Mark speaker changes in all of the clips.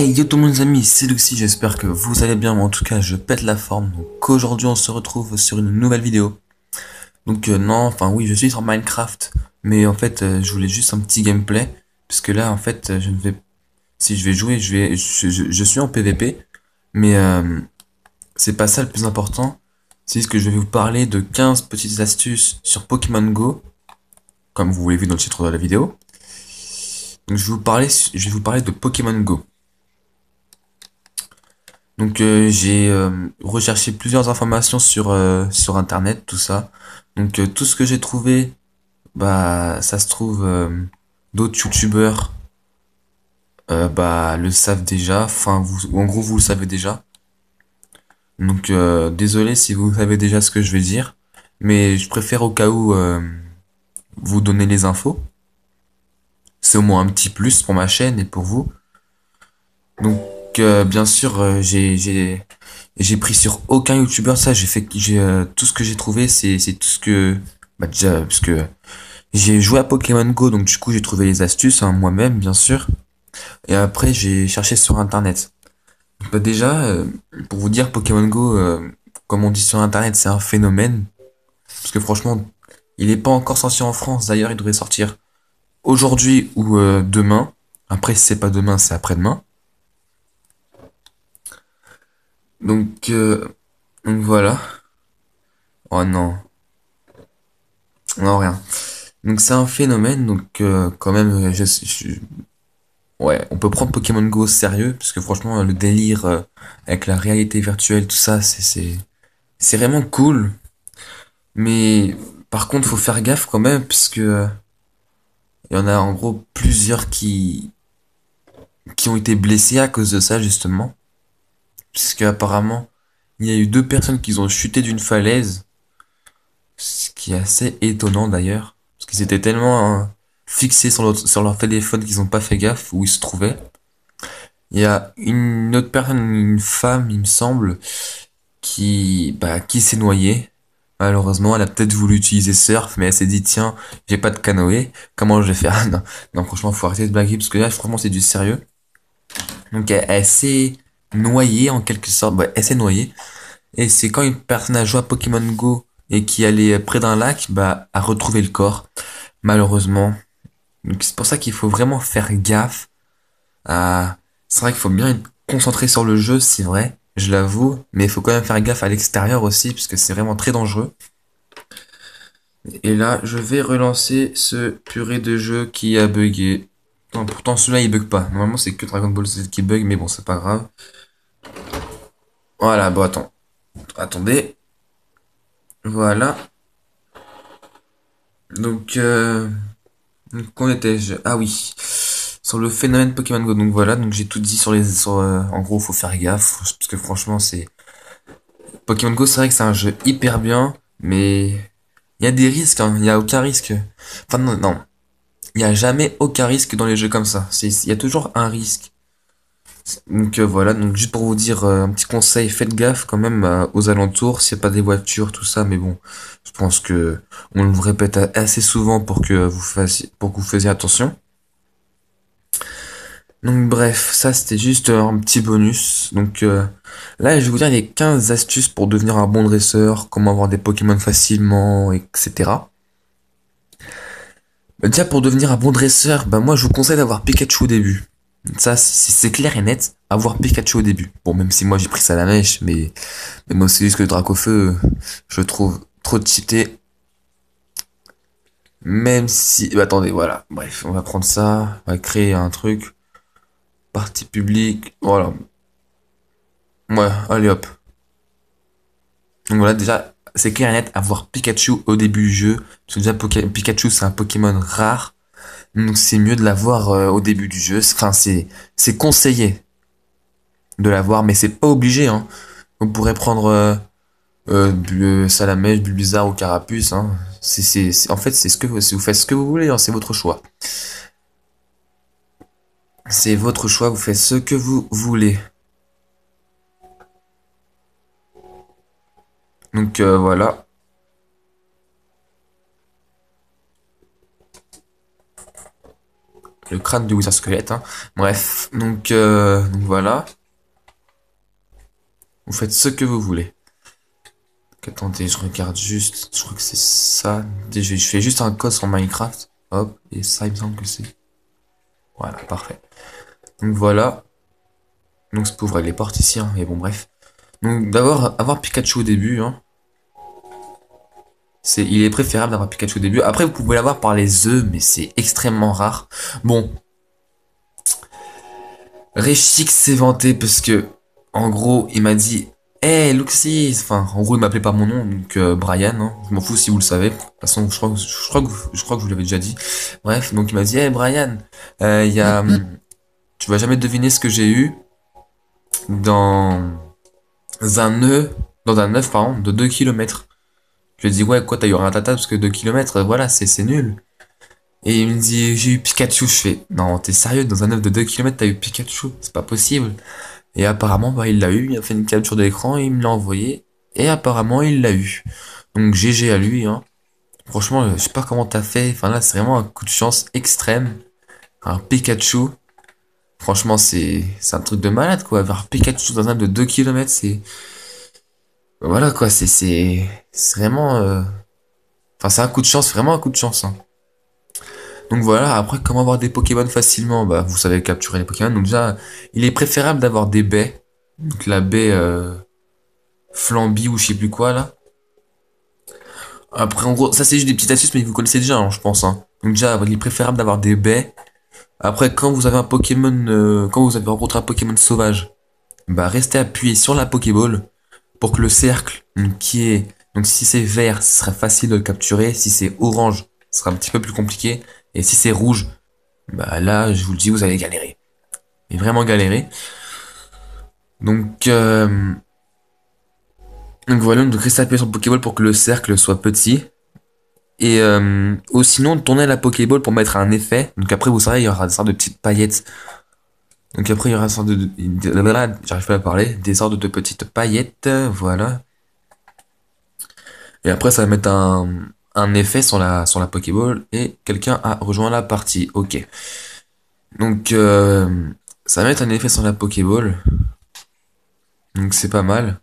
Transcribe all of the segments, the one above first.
Speaker 1: Hey yo tout le monde les amis, c'est Luxy, j'espère que vous allez bien, mais en tout cas je pète la forme. Donc aujourd'hui on se retrouve sur une nouvelle vidéo. Donc non, enfin oui je suis sur Minecraft, mais en fait je voulais juste un petit gameplay. Parce que là en fait je ne vais, si je vais jouer, je suis en PVP. Mais c'est pas ça le plus important. C'est juste que je vais vous parler de 15 petites astuces sur Pokémon Go, comme vous l'avez vu dans le titre de la vidéo. Donc je vais vous parler de Pokémon Go. Donc j'ai recherché plusieurs informations sur internet, tout ça. Donc tout ce que j'ai trouvé, bah ça se trouve d'autres youtubeurs bah le savent déjà. Enfin vous, en gros vous le savez déjà. Donc désolé si vous savez déjà ce que je vais dire, mais je préfère au cas où vous donner les infos. C'est au moins un petit plus pour ma chaîne et pour vous. Donc bien sûr j'ai pris sur aucun youtubeur ça, j'ai tout ce que j'ai trouvé, c'est tout ce que bah déjà parce que j'ai joué à Pokémon Go, donc du coup j'ai trouvé les astuces hein, moi-même bien sûr, et après j'ai cherché sur internet. Bah déjà pour vous dire Pokémon Go comme on dit sur internet, c'est un phénomène parce que franchement, il est pas encore sorti en France, d'ailleurs il devrait sortir aujourd'hui ou demain. Après si c'est pas demain, c'est après-demain. Donc donc voilà. Oh non. Non, rien. Donc c'est un phénomène, donc quand même, ouais, on peut prendre Pokémon Go au sérieux, parce que franchement, le délire avec la réalité virtuelle, tout ça, c'est vraiment cool. Mais par contre, faut faire gaffe quand même, puisque il y en a en gros plusieurs qui ont été blessés à cause de ça justement, puisque apparemment, il y a eu deux personnes qui ont chuté d'une falaise, ce qui est assez étonnant d'ailleurs, parce qu'ils étaient tellement fixés sur leur téléphone qu'ils n'ont pas fait gaffe où ils se trouvaient. Il y a une autre personne, une femme, il me semble, qui s'est noyée. Malheureusement, elle a peut-être voulu utiliser surf, mais elle s'est dit, tiens, j'ai pas de canoë, comment je vais faire? Ah non, non, franchement, faut arrêter de blaguer, parce que là, franchement, c'est du sérieux. Donc, elle s'est noyée, en quelque sorte, ouais, elle s'est noyée. Et c'est quand une personne a joué à Pokémon Go et qui allait près d'un lac, bah, a retrouvé le corps, malheureusement. Donc, c'est pour ça qu'il faut vraiment faire gaffe. C'est vrai qu'il faut bien être concentré sur le jeu, c'est vrai, je l'avoue, mais il faut quand même faire gaffe à l'extérieur aussi, parce que c'est vraiment très dangereux. Et là, je vais relancer ce purée de jeu qui a bugué. Non, pourtant celui-là il bug pas. Normalement c'est que Dragon Ball Z qui bug, mais bon c'est pas grave. Voilà, bon attendez. Voilà. Donc, qu'on était-je? Ah oui. Sur le phénomène Pokémon Go. Donc voilà, donc j'ai tout dit en gros faut faire gaffe, parce que franchement c'est Pokémon Go, c'est vrai que c'est un jeu hyper bien, mais il y a des risques, hein. Il y a aucun risque. Enfin, non, non. Il n'y a jamais aucun risque dans les jeux comme ça. Il y a toujours un risque. Donc voilà, donc juste pour vous dire un petit conseil, faites gaffe quand même aux alentours, s'il n'y a pas des voitures, tout ça, mais bon, je pense que on le répète assez souvent pour que vous fassiez attention. Donc bref, ça c'était juste un petit bonus. Donc là, je vais vous dire les 15 astuces pour devenir un bon dresseur, comment avoir des Pokémon facilement, etc. Bah, déjà pour devenir un bon dresseur, bah moi je vous conseille d'avoir Pikachu au début. Ça c'est clair et net, avoir Pikachu au début. Bon même si moi j'ai pris ça à la mèche, mais moi c'est juste que le Dracofeu, je le trouve trop cheaté. Même si, bah, attendez, voilà, bref, on va prendre ça, on va créer un truc, partie publique, voilà. Ouais, allez hop. Donc voilà, déjà, c'est clair et net, avoir Pikachu au début du jeu. Parce que déjà, Pikachu, c'est un Pokémon rare. Donc c'est mieux de l'avoir au début du jeu. Enfin, c'est conseillé de l'avoir, mais c'est pas obligé, hein. Vous pourrez prendre Salamèche, Bulbizarre ou Carapuce, hein. En fait, vous faites ce que vous voulez, hein, c'est votre choix. C'est votre choix, vous faites ce que vous voulez. Donc voilà. crâne de Wither Squelette, hein. Bref, donc voilà. Vous faites ce que vous voulez. Donc, attendez, je regarde juste. Je crois que c'est ça. Je fais juste un code sur Minecraft. Hop, et ça, il me semble que c'est. Voilà, parfait. Donc voilà. Donc ce pauvre, il est parti ici, hein. Mais bon, bref. Donc d'abord, avoir Pikachu au début, hein. Il est préférable d'avoir Pikachu au début. Après, vous pouvez l'avoir par les œufs, mais c'est extrêmement rare. Bon, Réchix s'est vanté parce que, en gros, il m'a dit, hey, Luxis, enfin, en gros, il m'appelait par mon nom, donc Brian, hein. Je m'en fous si vous le savez. De toute façon, je crois que je vous l'avais déjà dit. Bref, donc il m'a dit, hey, Brian, il y a, tu vas jamais deviner ce que j'ai eu dans un œuf, dans un œuf, pardon, de 2 kilomètres. Je lui ai dit, ouais, quoi, t'as eu un ratata parce que 2 kilomètres, voilà, c'est nul. Et il me dit, j'ai eu Pikachu. Je fais, non, t'es sérieux, dans un œuf de 2 kilomètres, t'as eu Pikachu? C'est pas possible. Et apparemment, bah, il l'a eu, il a fait une capture d'écran, il me l'a envoyé, et apparemment, il l'a eu. Donc, GG à lui, hein. Franchement, je sais pas comment t'as fait, enfin là, c'est vraiment un coup de chance extrême. Un Pikachu, franchement, c'est un truc de malade, quoi. Avoir Pikachu dans un œuf de 2 kilomètres, voilà, quoi, c'est vraiment, enfin, c'est un coup de chance, vraiment un coup de chance, hein. Donc voilà, après, comment avoir des Pokémon facilement? Bah, vous savez capturer les Pokémon. Donc déjà, il est préférable d'avoir des baies. Donc la baie Flamby ou je sais plus quoi là. Après, en gros, ça c'est juste des petites astuces, mais vous connaissez déjà, hein, je pense, hein. Donc déjà, il est préférable d'avoir des baies. Après, quand vous avez un Pokémon, quand vous avez rencontré un Pokémon sauvage, bah restez appuyé sur la Pokéball pour que le cercle, donc si c'est vert, ce sera facile de le capturer. Si c'est orange, ce sera un petit peu plus compliqué. Et si c'est rouge, bah là, je vous le dis, vous allez galérer. Et vraiment galérer. Donc, euh, donc voilà, donc restez appuyé sur le Pokéball pour que le cercle soit petit. Et ou sinon, tournez la Pokéball pour mettre un effet. Donc après, vous savez, il y aura des sortes de petites paillettes. Donc après, il y aura des sortes j'arrive pas à parler, des sortes de petites paillettes, voilà. Et après, ça va mettre un effet sur la Pokéball et quelqu'un a rejoint la partie. Ok. Donc, ça va mettre un effet sur la Pokéball. Donc c'est pas mal.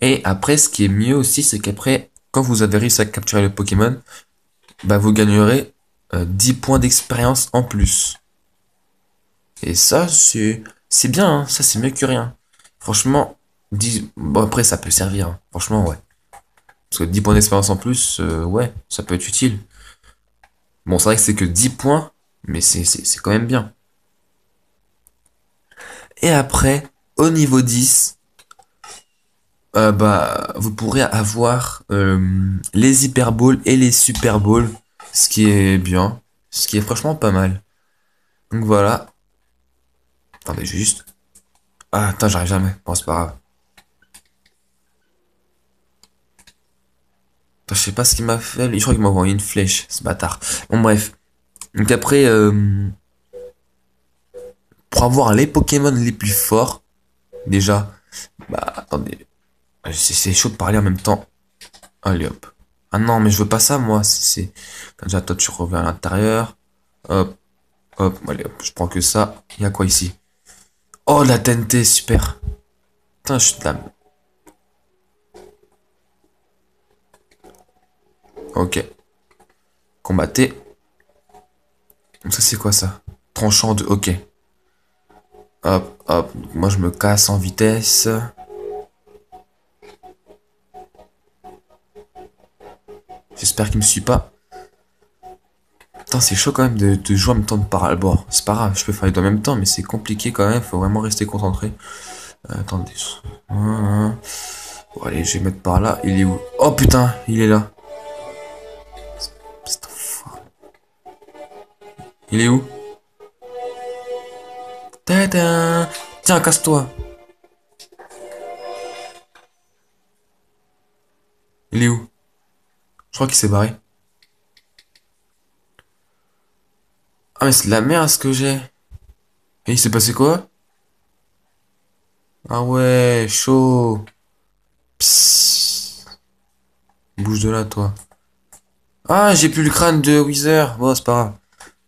Speaker 1: Et après, ce qui est mieux aussi, c'est qu'après, quand vous avez réussi à capturer le Pokémon, bah vous gagnerez 10 points d'expérience en plus. Et ça, c'est bien, hein. Ça, c'est mieux que rien. Franchement, 10 bon après, ça peut servir, hein. Franchement, ouais. Parce que 10 points d'expérience en plus, ouais, ça peut être utile. Bon, c'est vrai que c'est que 10 points, mais c'est quand même bien. Et après, au niveau 10, bah, vous pourrez avoir les hyperballs et les super balls, ce qui est bien, ce qui est franchement pas mal. Donc voilà. Attendez, juste. Ah, attends, j'arrive jamais. Bon, c'est pas grave. Attends, je sais pas ce qu'il m'a fait. Je crois qu'il m'a envoyé une flèche, ce bâtard. Bon, bref. Donc après, pour avoir les Pokémon les plus forts, déjà, bah, attendez. C'est chaud de parler en même temps. Allez, hop. Ah non, mais je veux pas ça, moi. Déjà, toi, tu reviens à l'intérieur. Hop, hop, allez, hop. Je prends que ça. Il y a quoi ici? Oh, la TNT, super. Putain, je suis de la... Ok. Combattez. Donc ça, c'est quoi, ça? Tranchant de... Ok. Hop, hop. Donc, moi, je me casse en vitesse. J'espère qu'il me suit pas. Putain, c'est chaud quand même de jouer en même temps de parler. Bon, c'est pas grave, je peux faire les deux en même temps, mais c'est compliqué quand même, faut vraiment rester concentré. Attendez. Bon, allez, je vais mettre par là. Il est où? Oh putain, il est là. C'est Il est où? Tadam. Tiens, casse-toi. Il est où? Je crois qu'il s'est barré. Ah, mais c'est de la merde ce que j'ai. Et il s'est passé quoi? Ah ouais, chaud. Psst. Bouge de là, toi. Ah, j'ai plus le crâne de Wither. Bon, c'est pas grave.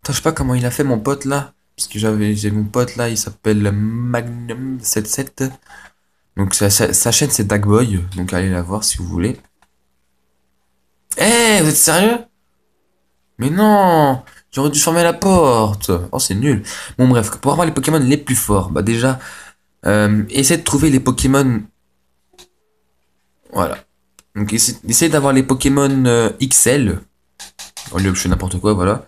Speaker 1: Putain, je sais pas comment il a fait mon pote là. Parce que j'ai mon pote là, il s'appelle Magnum77. Donc sa chaîne c'est Dagboy. Donc allez la voir si vous voulez. Eh, vous êtes sérieux? Mais non! J'aurais dû fermer la porte. Oh, c'est nul. Bon, bref, pour avoir les Pokémon les plus forts, bah déjà, essayez de trouver les Pokémon. Voilà. Donc, essayez d'avoir les Pokémon XL. Au lieu que je fais n'importe quoi, voilà.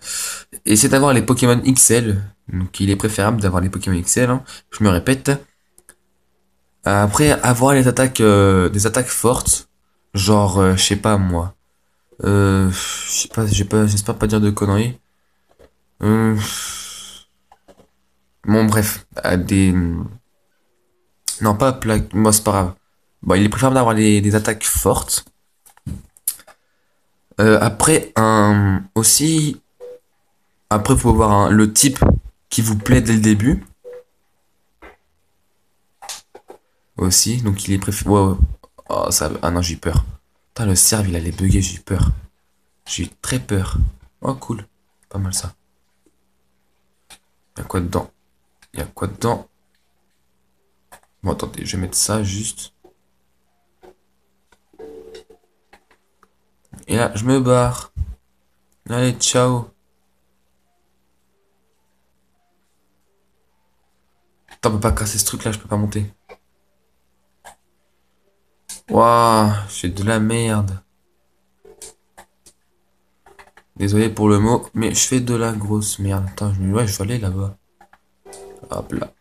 Speaker 1: Essayez d'avoir les Pokémon XL. Donc, il est préférable d'avoir les Pokémon XL, hein. Je me répète. Après, avoir des attaques fortes. Genre, je sais pas moi. Je sais pas, j'espère pas dire de conneries. Euh, bon, bref, non, pas plaque, moi c'est pas grave. Bon, il est préférable d'avoir des attaques fortes. Après, après, faut avoir le type qui vous plaît dès le début. Aussi, donc il est préféré. Ouais, ouais. Oh, ça, ah non, j'ai eu peur. Putain, le cerf, il allait bugger, j'ai eu peur. J'ai eu très peur. Oh, cool. Pas mal ça. Y'a quoi dedans? Y'a quoi dedans? Bon, attendez, je vais mettre ça juste. Et là, je me barre. Allez, ciao. Putain, on peut pas casser ce truc là, je peux pas monter. Waouh, j'ai de la merde. Désolé pour le mot, mais je fais de la grosse merde. Attends, ouais, je vais aller là-bas. Hop là.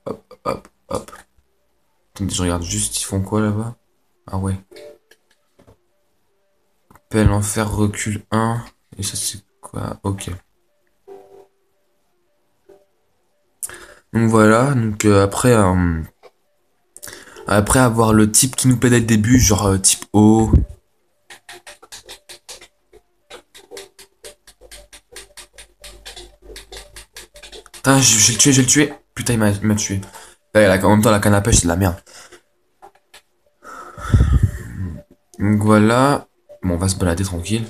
Speaker 1: Hop, hop, hop. Attendez, je regarde juste, ils font quoi là-bas? Ah ouais. Pelle en fer recul 1. Et ça, c'est quoi? Ok. Donc voilà, donc après avoir le type qui nous plaît dès le début, genre type O. Putain, je vais le tuer, je vais le tuer. Putain, il m'a tué. Ouais, en même temps, la canne à pêche, c'est de la merde. Donc voilà. Bon, on va se balader tranquille.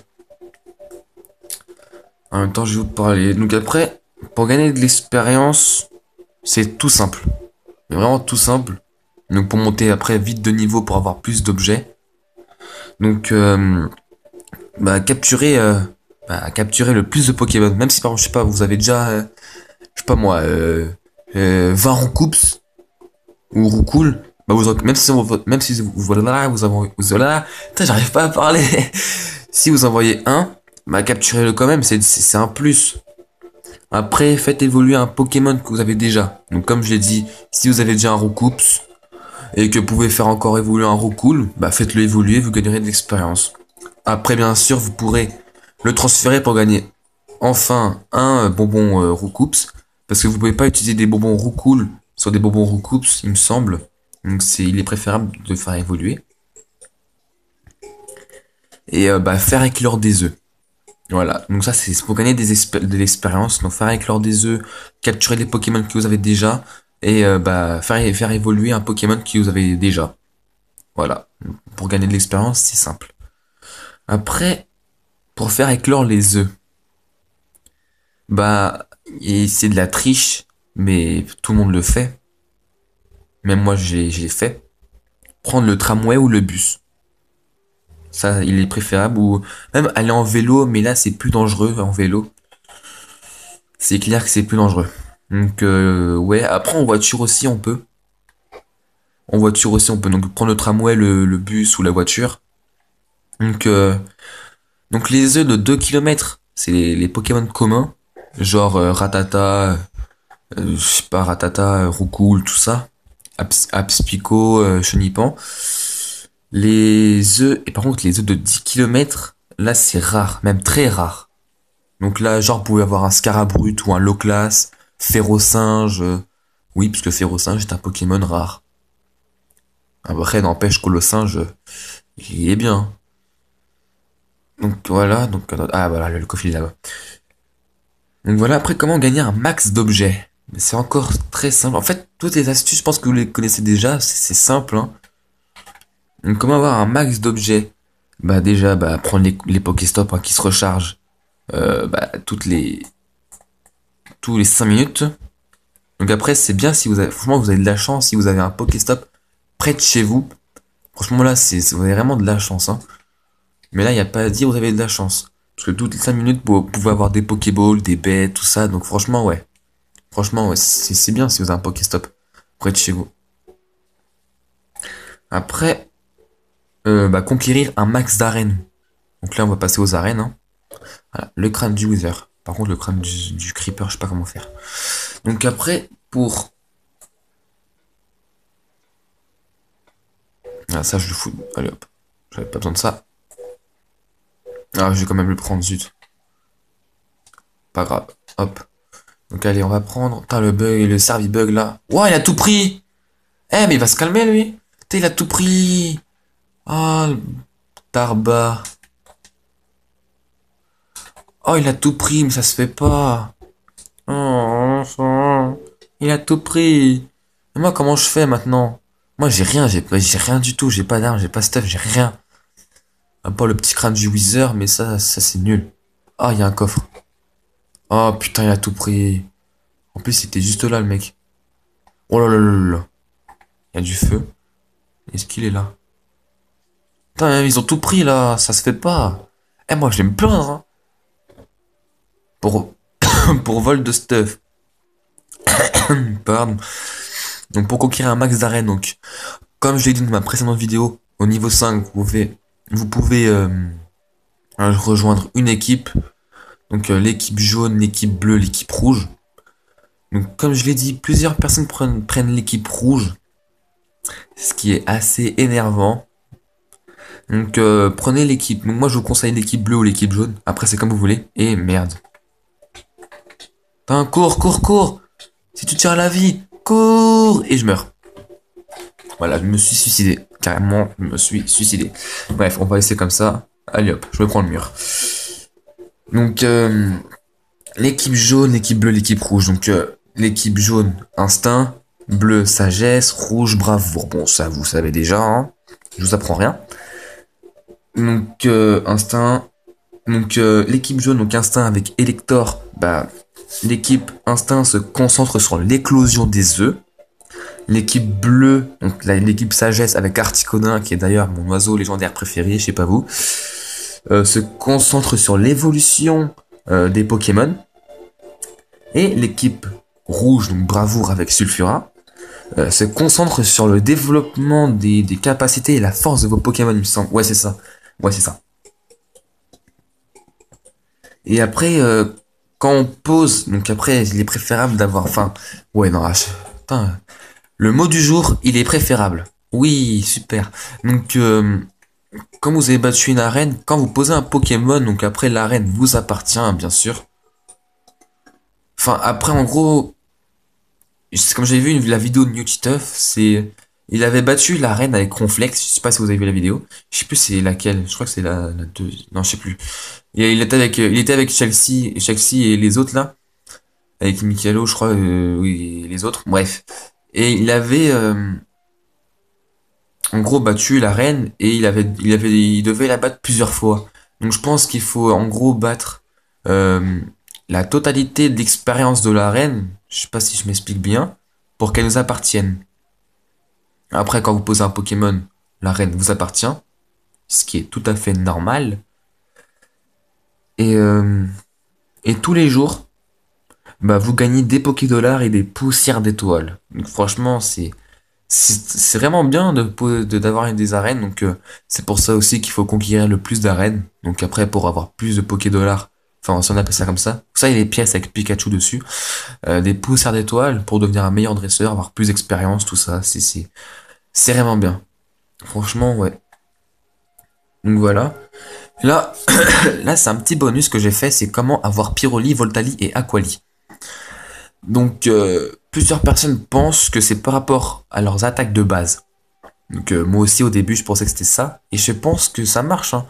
Speaker 1: En même temps, je vais vous parler. Donc après, pour gagner de l'expérience, c'est tout simple. Mais vraiment tout simple. Donc pour monter après vite de niveau pour avoir plus d'objets. Donc bah, capturer le plus de Pokémon. Même si par exemple, je sais pas, vous avez déjà, je sais pas moi, 20 Roucoups ou Roucoule. Bah même si vous voilà, vous envoyez, voilà, putain, j'arrive pas à parler. Si vous envoyez un, bah capturez-le quand même, c'est un plus. Après, faites évoluer un Pokémon que vous avez déjà. Donc comme je l'ai dit, si vous avez déjà un Roucoups et que vous pouvez faire encore évoluer un Roucoule, bah faites-le évoluer, vous gagnerez de l'expérience. Après, bien sûr, vous pourrez le transférer pour gagner enfin un bonbon Roucoups, parce que vous pouvez pas utiliser des bonbons Roucoule sur des bonbons Roucoups, il me semble. Donc il est préférable de faire évoluer. Et bah faire éclore des œufs. Voilà, donc ça c'est pour gagner de l'expérience. Donc faire éclore des œufs, capturer des Pokémon que vous avez déjà, et bah faire évoluer un Pokémon que vous avez déjà. Voilà, pour gagner de l'expérience, c'est simple. Après, pour faire éclore les œufs, bah et c'est de la triche, mais tout le monde le fait. Même moi j'ai fait. Prendre le tramway ou le bus. Ça, il est préférable. Ou même aller en vélo, mais là c'est plus dangereux en vélo. C'est clair que c'est plus dangereux. Donc ouais, après en voiture aussi on peut. En voiture aussi on peut donc prendre le tramway, le bus ou la voiture. Donc, euh, donc les œufs de 2 kilomètres, c'est les Pokémon communs. Genre Ratata, je sais pas, Ratata, Roucoule, tout ça. Apspico, Chenipan. Les œufs, et par contre les œufs de 10 kilomètres, là c'est rare, même très rare. Donc là, genre, vous pouvez avoir un Scarabrut ou un Loclas, Ferrosinge. Oui, parce que Ferrosinge est un Pokémon rare. Après, n'empêche que le singe, il est bien. Donc voilà, donc ah voilà, le coffre il est là-bas. Donc voilà, après comment gagner un max d'objets. Mais c'est encore très simple. En fait, toutes les astuces, je pense que vous les connaissez déjà, c'est simple, hein. Donc comment avoir un max d'objets? Bah déjà, bah prendre les Pokéstops hein, qui se rechargent. Bah toutes les tous les 5 minutes. Donc après, c'est bien si vous avez, franchement, vous avez de la chance, si vous avez un Pokéstop près de chez vous. Franchement, là, vous avez vraiment de la chance, hein. Mais là, il n'y a pas à dire, vous avez de la chance. Parce que toutes les 5 minutes, vous pouvez avoir des Pokéballs, des bêtes, tout ça. Donc franchement, ouais. Franchement, ouais, c'est bien si vous avez un Pokéstop près de chez vous. Après, bah, conquérir un max d'arènes. Donc là, on va passer aux arènes, hein. Voilà, le crâne du Wither. Par contre, le crâne du Creeper, je sais pas comment faire. Donc après, pour... Ah, ça, je le fous. Allez, hop. J'avais pas besoin de ça. Ah, je vais quand même le prendre, zut. Pas grave. Hop. Donc allez, on va prendre... Putain, le bug, le servibug, là. Ouah, il a tout pris. Eh, mais il va se calmer, lui. Putain, il a tout pris. Ah, le tarba. Oh, il a tout pris, mais ça se fait pas. Oh, il a tout pris. Et moi, comment je fais maintenant? Moi, j'ai rien, j'ai rien du tout. J'ai pas d'armes, j'ai pas stuff, j'ai rien. À part le petit crâne du Wither, mais ça c'est nul. Ah, il y a un coffre. Oh putain, il a tout pris. En plus, il était juste là, le mec. Oh là là là là là. Il y a du feu. Est-ce qu'il est là? Putain, ils ont tout pris là, ça se fait pas. Eh, moi, je vais me plaindre, hein. Pour, pour vol de stuff. Pardon. Donc, pour conquérir un max d'arène, donc, comme je l'ai dit dans ma précédente vidéo, au niveau 5, vous pouvez rejoindre une équipe. Donc, l'équipe jaune, l'équipe bleue, l'équipe rouge. Donc, comme je l'ai dit, plusieurs personnes prennent l'équipe rouge. Ce qui est assez énervant. Donc, prenez l'équipe. Donc, moi, je vous conseille l'équipe bleue ou l'équipe jaune. Après, c'est comme vous voulez. Et merde. Putain, cours, cours, cours. Si tu tiens à la vie, cours. Et je meurs. Voilà, je me suis suicidé. Carrément, je me suis suicidé. Bref, on va laisser comme ça. Allez hop, je me prends le mur. Donc, l'équipe jaune, l'équipe bleue, l'équipe rouge. Donc, l'équipe jaune, instinct. Bleu, sagesse. Rouge, bravoure. Bon, ça, vous savez déjà, hein. Je vous apprends rien. Donc, instinct. Donc, l'équipe jaune, donc instinct avec Elector. Bah, l'équipe instinct se concentre sur l'éclosion des œufs. L'équipe bleue, donc l'équipe sagesse avec Articonin, qui est d'ailleurs mon oiseau légendaire préféré, je sais pas vous, se concentre sur l'évolution des Pokémon. Et l'équipe rouge, donc bravoure avec Sulfura, se concentre sur le développement des capacités et la force de vos Pokémon, il me semble. Ouais, c'est ça. Ouais, c'est ça. Et après, quand on pose, donc après, il est préférable d'avoir, enfin, ouais, non, putain, le mot du jour, il est préférable. Oui, super. Donc, quand vous avez battu une arène, quand vous posez un Pokémon, donc après l'arène vous appartient, bien sûr. Enfin, après, en gros, comme j'avais vu la vidéo de New Titeuf, il avait battu l'arène avec Ronflex. Je sais pas si vous avez vu la vidéo. Je sais plus c'est laquelle. Je crois que c'est la 2. Non, je sais plus. Il était avec Chelsea et les autres là. Avec Mikalo, je crois, oui, et les autres. Bref. Et il avait, en gros, battu la reine et il devait la battre plusieurs fois. Donc je pense qu'il faut, en gros, battre euh, la totalité de l'expérience de la reine. Je sais pas si je m'explique bien, pour qu'elle nous appartienne. Après, quand vous posez un Pokémon, la reine vous appartient, ce qui est tout à fait normal. Et, euh, et tous les jours, bah, vous gagnez des Pokédollars et des poussières d'étoiles. Donc franchement, c'est vraiment bien d'avoir des arènes. Donc c'est pour ça aussi qu'il faut conquérir le plus d'arènes. Donc après, pour avoir plus de Pokédollars, enfin si on appelle ça comme ça, il y a des pièces avec Pikachu dessus, des poussières d'étoiles pour devenir un meilleur dresseur, avoir plus d'expérience, tout ça. C'est vraiment bien. Franchement, ouais. Donc voilà. Là, là c'est un petit bonus que j'ai fait, c'est comment avoir Pyroli, Voltali et Aquali. Donc, plusieurs personnes pensent que c'est par rapport à leurs attaques de base. Donc, moi aussi, au début, je pensais que c'était ça. Et je pense que ça marche, hein.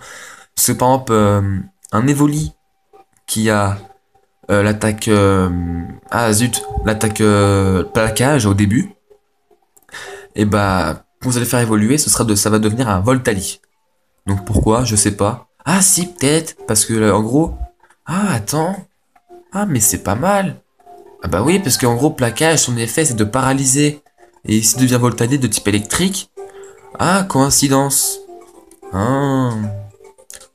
Speaker 1: Parce que, par exemple, un Evoli qui a l'attaque... ah, zut, l'attaque plaquage au début. Et bah, quand vous allez faire évoluer, ça va devenir un Voltali. Donc, pourquoi? Je sais pas. Ah, si, peut-être. Parce que, en gros... Ah, attends. Ah, mais c'est pas mal. Ah bah oui, parce qu'en gros, plaquage, son effet, c'est de paralyser. Et s'il devient Voltalé de type électrique, ah, coïncidence. Ah.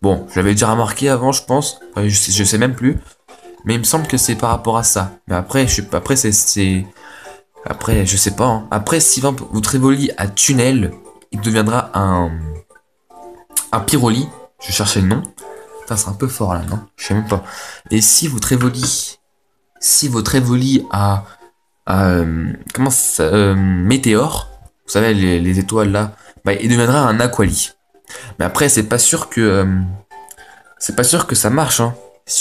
Speaker 1: Bon, je l'avais déjà remarqué avant, je pense. Enfin, je sais même plus. Mais il me semble que c'est par rapport à ça. Mais après, après, après, je sais pas, hein. Après, si votre Evoli a tunnel, il deviendra un Pyroli. Je cherchais le nom. Putain, c'est un peu fort là, non? Je sais même pas. Et si votre Evoli comment ça, Météore, vous savez, les étoiles là, bah, il deviendra un Aquali. Mais après, c'est pas sûr que ça marche, hein.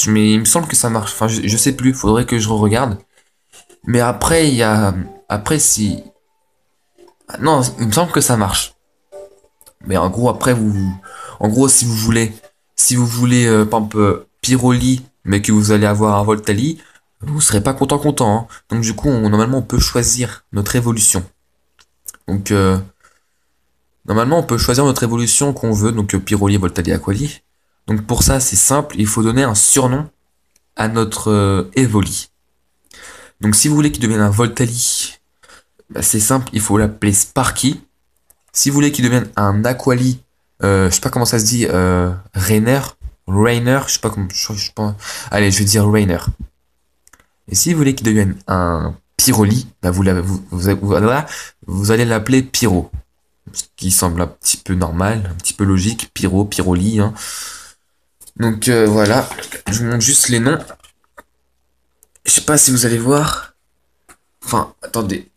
Speaker 1: Mais il me semble que ça marche. Enfin, je sais plus, faudrait que je regarde. Mais après, il y a, après, si, ah, non, il me semble que ça marche. Mais en gros, après, en gros, si vous voulez, par exemple, Pyroli, mais que vous allez avoir un Voltali, vous serez pas content, hein. Donc, du coup, normalement, on peut choisir notre évolution. Donc, normalement, on peut choisir notre évolution qu'on veut, donc Pyroli, Voltali, Aquali. Donc, pour ça, c'est simple, il faut donner un surnom à notre Evoli. Donc, si vous voulez qu'il devienne un Voltali, bah, c'est simple, il faut l'appeler Sparky. Si vous voulez qu'il devienne un Aquali, je sais pas comment ça se dit, Rainer, je sais pas comment, je sais pas. Allez, je vais dire Rainer. Et si vous voulez qu'il devienne un Pyroli, bah vous allez l'appeler Pyro. Ce qui semble un petit peu normal, un petit peu logique, Pyro, Pyroli, hein. Donc voilà, je vous montre juste les noms. Je sais pas si vous allez voir. Enfin, attendez.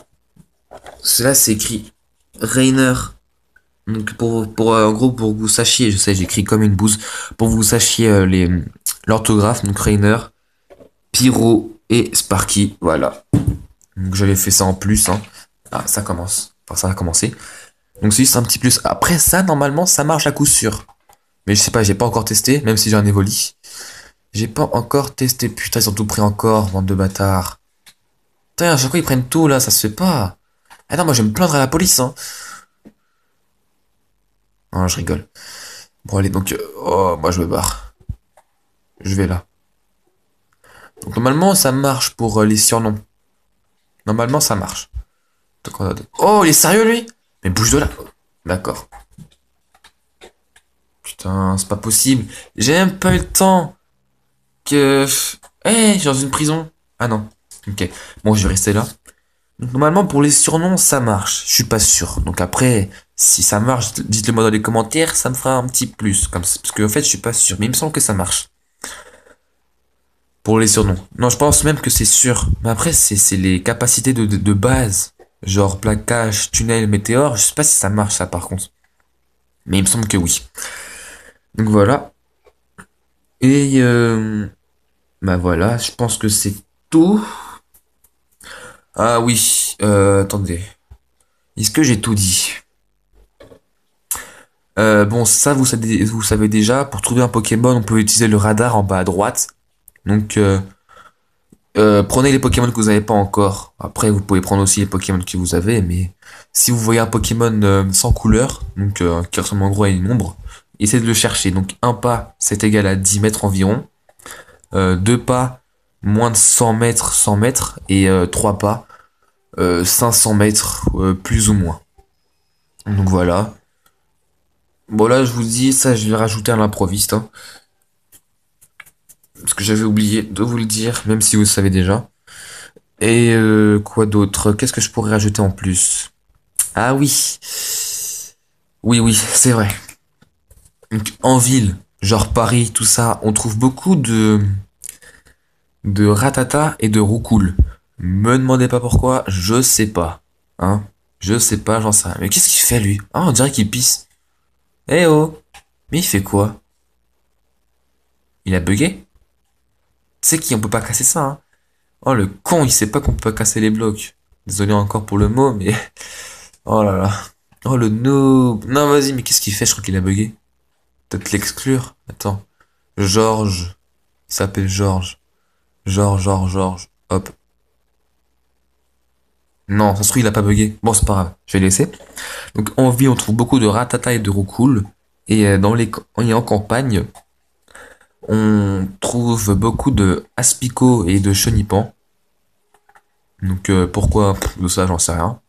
Speaker 1: Cela c'est écrit Rainer. Donc en gros pour que vous sachiez, je sais j'écris comme une bouse, pour que vous sachiez l'orthographe, donc Rainer, Pyro et Sparky, voilà. Donc j'avais fait ça en plus, hein. Ah ça commence, enfin ça a commencé. Donc c'est juste un petit plus. Après ça normalement ça marche à coup sûr. Mais je sais pas, j'ai pas encore testé, même si j'ai un Evoli. J'ai pas encore testé, putain ils ont tout pris encore, bande de bâtards. Putain à chaque fois ils prennent tout là, ça se fait pas. Ah non moi je vais me plaindre à la police, hein. Non je rigole. Bon allez donc, oh moi je me barre. Je vais là. Donc normalement ça marche pour les surnoms. Normalement ça marche. Donc, oh il est sérieux lui? Mais bouge de là. D'accord. Putain c'est pas possible. J'ai même pas eu le temps que... Eh je suis dans une prison. Ah non. Ok. Bon je vais rester là. Donc normalement pour les surnoms ça marche. Je suis pas sûr. Donc après si ça marche dites-le moi dans les commentaires. Ça me fera un petit plus. Comme ça, parce que en fait je suis pas sûr. Mais il me semble que ça marche. Pour les surnoms. Non, je pense même que c'est sûr. Mais après, c'est les capacités de base. Genre plaquage, tunnel, météore. Je sais pas si ça marche ça par contre. Mais il me semble que oui. Donc voilà. Et bah voilà, je pense que c'est tout. Ah oui, attendez. Est-ce que j'ai tout dit? Bon, ça vous savez déjà. Pour trouver un Pokémon, on peut utiliser le radar en bas à droite. Donc prenez les Pokémon que vous n'avez pas encore. Après, vous pouvez prendre aussi les Pokémon que vous avez, mais si vous voyez un Pokémon sans couleur, donc qui ressemble en gros à une ombre, essayez de le chercher. Donc un pas, c'est égal à 10 mètres environ. Deux pas, moins de 100 mètres, 100 mètres. Et trois pas, 500 mètres, plus ou moins. Donc voilà. Bon là, je vous dis, ça je vais rajouter à l'improviste, hein, parce que j'avais oublié de vous le dire, même si vous le savez déjà. Et quoi d'autre? Qu'est-ce que je pourrais rajouter en plus? Ah oui. Oui, oui, c'est vrai. Donc, en ville, genre Paris, tout ça, on trouve beaucoup de ratata et de roucoule. Me demandez pas pourquoi, je sais pas. Hein? Je sais pas, j'en sais rien. Mais qu'est-ce qu'il fait lui? Ah, on dirait qu'il pisse. Eh oh! Mais il fait quoi? Il a bugué? C'est qui? On peut pas casser ça, hein? Oh le con, il sait pas qu'on peut pas casser les blocs. Désolé encore pour le mot, mais... Oh là là. Oh le noob. Non, vas-y, mais qu'est-ce qu'il fait? Je crois qu'il a bugué. Peut-être l'exclure. Attends. Georges. Il s'appelle Georges. Georges. Hop. Non, ça se trouve, il a pas bugué. Bon, c'est pas grave. Je vais laisser. Donc, en ville, on trouve beaucoup de ratata et de roucoule. Et et en campagne, on trouve beaucoup de aspicots et de chenipan. Donc pourquoi de ça, j'en sais rien.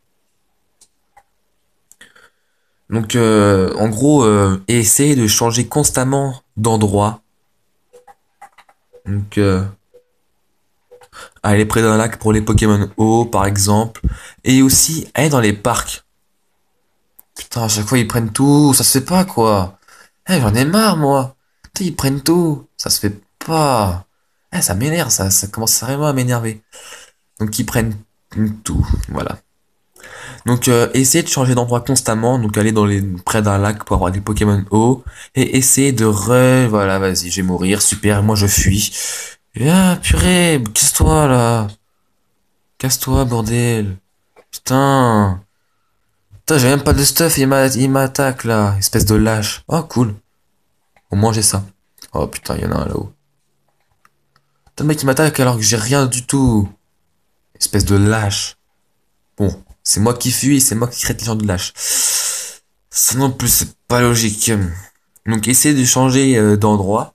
Speaker 1: Donc en gros, essayer de changer constamment d'endroit. Donc aller près d'un lac pour les Pokémon eau, par exemple. Et aussi aller dans les parcs. Putain, à chaque fois ils prennent tout, ça se fait pas quoi. Eh, j'en ai marre moi. Putain, ils prennent tout, ça se fait pas. Eh, ça m'énerve, ça commence vraiment à m'énerver. Donc ils prennent tout, voilà. Donc essayez de changer d'endroit constamment, donc aller dans les près d'un lac pour avoir des Pokémon eau et essayer de voilà, vas-y, je vais mourir, super, moi je fuis. Ah, purée, casse-toi là. Casse-toi, bordel. Putain. Putain, j'ai même pas de stuff, il m'attaque là, espèce de lâche. Oh, cool. Au moins j'ai ça. Oh putain, il y en a un là-haut. Putain, le mec il m'attaque alors que j'ai rien du tout. Espèce de lâche. Bon, c'est moi qui fuis, c'est moi qui crée les gens de lâche. Ça non plus, c'est pas logique. Donc essayez de changer d'endroit.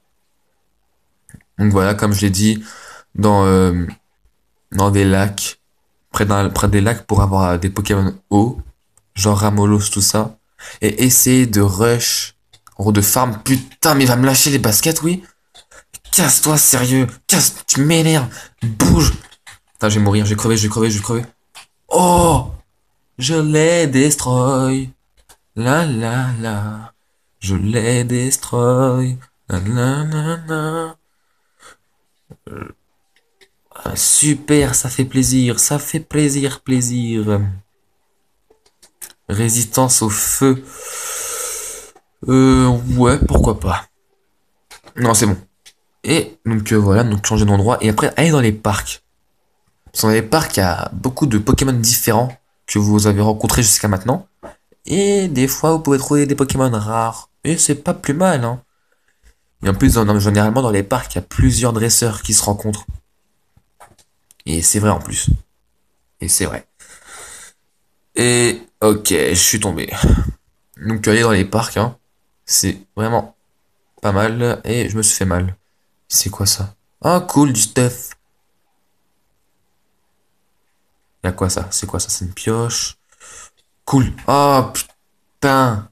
Speaker 1: Donc voilà, comme je l'ai dit, dans, euh, dans des lacs, près des lacs pour avoir des Pokémon eau, genre Ramolos, tout ça. Et essayer de rush, en gros de farm. Putain, mais il va me lâcher les baskets, oui? Casse-toi, sérieux. Tu m'énerves. Bouge. Putain, je vais mourir, je vais crever, je vais crever, je vais crever. Oh! Je l'ai destroy. La la la. Je l'ai destroy. La la la la. Ah, super, ça fait plaisir, ça fait plaisir, plaisir. Résistance au feu. Ouais, pourquoi pas. Non, c'est bon. Et donc voilà, donc changer d'endroit. Et après, aller dans les parcs. Parce que dans les parcs, il y a beaucoup de Pokémon différents que vous avez rencontrés jusqu'à maintenant. Et des fois, vous pouvez trouver des Pokémon rares. Et c'est pas plus mal, hein. Et en plus, généralement, dans les parcs, il y a plusieurs dresseurs qui se rencontrent. Et c'est vrai en plus. Et c'est vrai. Et ok, je suis tombé. Donc aller dans les parcs, hein, c'est vraiment pas mal. Et je me suis fait mal. C'est quoi ça? Ah cool, du stuff. Y'a quoi ça? C'est quoi ça? C'est une pioche. Cool. Ah putain.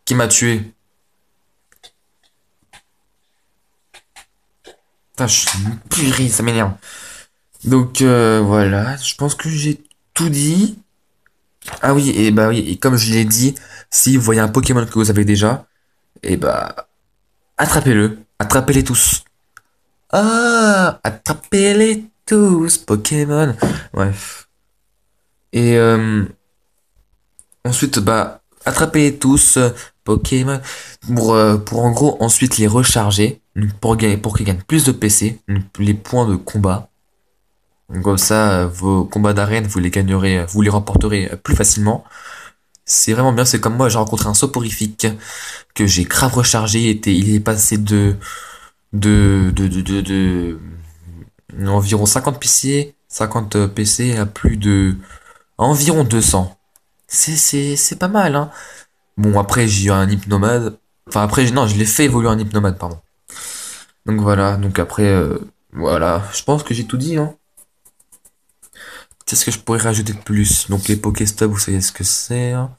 Speaker 1: Qui m'a tué? Putain, je suis une purée, ça m'énerve. Donc voilà, je pense que j'ai tout dit. Ah oui, et bah oui, et comme je l'ai dit, si vous voyez un Pokémon que vous avez déjà, et bah attrapez-le. Attrapez-les tous. Ah, attrapez-les tous, Pokémon. Bref. Et ensuite, bah, attrapez-les tous, Pokémon, pour en gros ensuite les recharger, donc pour qu'ils gagnent plus de PC, donc les points de combat. Donc comme ça, vos combats d'arène, vous les gagnerez, vous les remporterez plus facilement. C'est vraiment bien, c'est comme moi, j'ai rencontré un soporifique que j'ai grave rechargé, il est passé de environ 50 PC, 50 PC à plus de, à environ 200. C'est pas mal, hein. Bon, après, j'ai eu un hypnomade. Enfin, après, non, je l'ai fait évoluer en hypnomade, pardon. Donc voilà, donc après, voilà. Je pense que j'ai tout dit, hein. Qu'est-ce que je pourrais rajouter de plus? Donc les Pokéstop, vous savez ce que c'est, hein.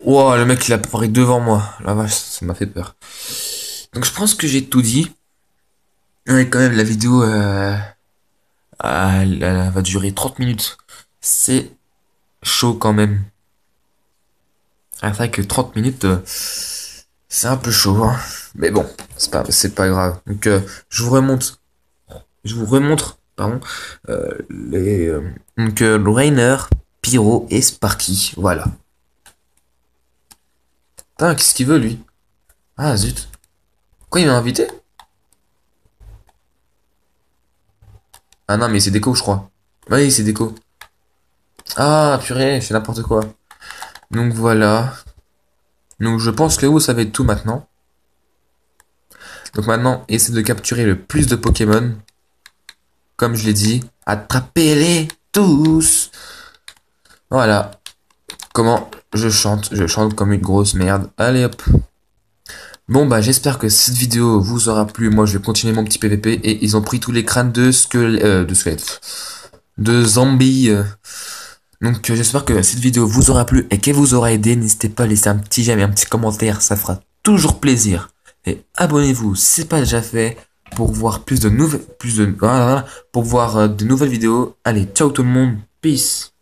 Speaker 1: Wow, le mec, il a apparu devant moi. La vache, ça m'a fait peur. Donc je pense que j'ai tout dit. Ouais, quand même, la vidéo, elle va durer 30 minutes. C'est chaud quand même. Ah, c'est vrai que 30 minutes, c'est un peu chaud, hein. Mais bon, c'est pas grave. Donc, je vous remontre, pardon, donc, le Rainer, Pyro et Sparky. Voilà. Putain, qu'est-ce qu'il veut, lui? Ah, zut. Quoi, il m'a invité? Ah non, mais c'est déco, je crois. Oui, c'est déco. Ah, purée, je fais n'importe quoi. Donc, voilà. Donc, je pense que vous savez tout maintenant. Donc, maintenant, essayez de capturer le plus de Pokémon. Comme je l'ai dit, attrapez-les tous. Voilà. Comment je chante? Je chante comme une grosse merde. Allez hop. Bon bah j'espère que cette vidéo vous aura plu. Moi je vais continuer mon petit PVP et ils ont pris tous les crânes de squelettes. de zombies. Donc j'espère que cette vidéo vous aura plu et qu'elle vous aura aidé. N'hésitez pas à laisser un petit j'aime et un petit commentaire, ça fera toujours plaisir. Et abonnez-vous si c'est pas déjà fait pour voir plus de nouvelles, pour voir de nouvelles vidéos. Allez, ciao tout le monde, peace.